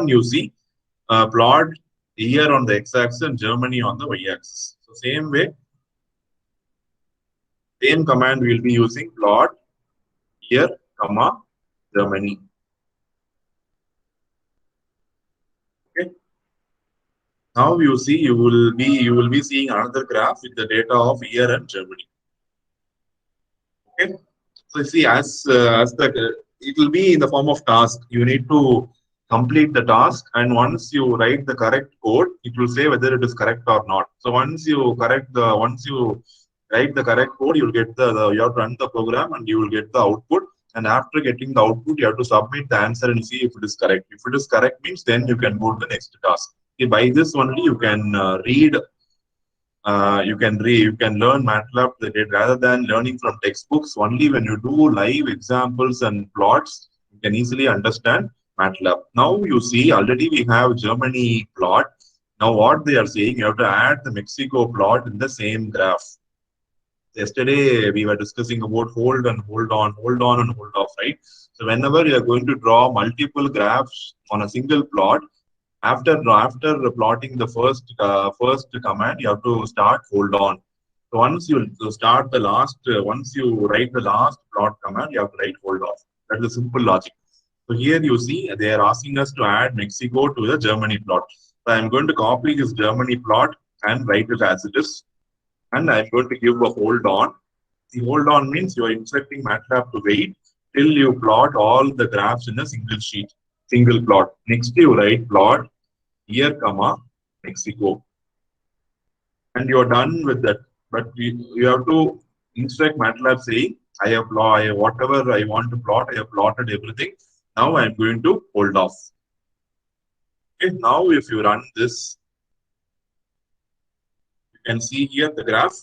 you see plot year on the x-axis and Germany on the y-axis. So same way, same command we will be using plot year, comma, Germany. Okay. Now you see you will be seeing another graph with the data of year and Germany. Okay. So you see as the it will be in the form of task. You need to complete the task, and once you write the correct code, it will say whether it is correct or not. So once you write the correct code, you will get you have to run the program and you will get the output. And after getting the output, you have to submit the answer and see if it is correct. If it is correct, means then you can go to the next task. Okay, by this only you can read. You can learn MATLAB rather than learning from textbooks. Only when you do live examples and plots, you can easily understand MATLAB. Now you see already we have Germany plot. Now what they are saying, you have to add the Mexico plot in the same graph. Yesterday we were discussing about hold and hold on, hold on and hold off, right? So whenever you are going to draw multiple graphs on a single plot, after plotting the first command, you have to start hold on. So once you start the last, once you write the last plot command, you have to write hold off. That's the simple logic. So here you see they are asking us to add Mexico to the Germany plot. So I'm going to copy this Germany plot and write it as it is. And I'm going to give a hold on. The hold on means you are instructing MATLAB to wait till you plot all the graphs in a single sheet, single plot. Next you write plot year, comma, Mexico. And you're done with that. But you have to instruct MATLAB saying, whatever I want to plot, I have plotted everything. Now I'm going to hold off. Okay, now if you run this, you can see here the graph.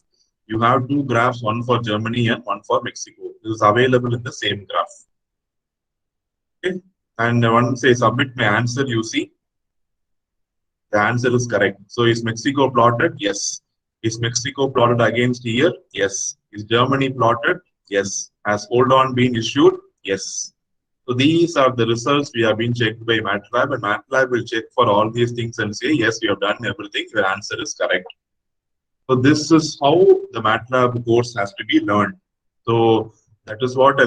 You have two graphs, one for Germany and one for Mexico. This is available in the same graph. Okay. And once I submit my answer, you see the answer is correct. So is Mexico plotted? Yes. Is Mexico plotted against year? Yes. Is Germany plotted? Yes. Has hold on been issued? Yes. So these are the results we have been checked by MATLAB, and MATLAB will check for all these things and say, yes, you have done everything. Your answer is correct. So this is how the MATLAB course has to be learned. So that is what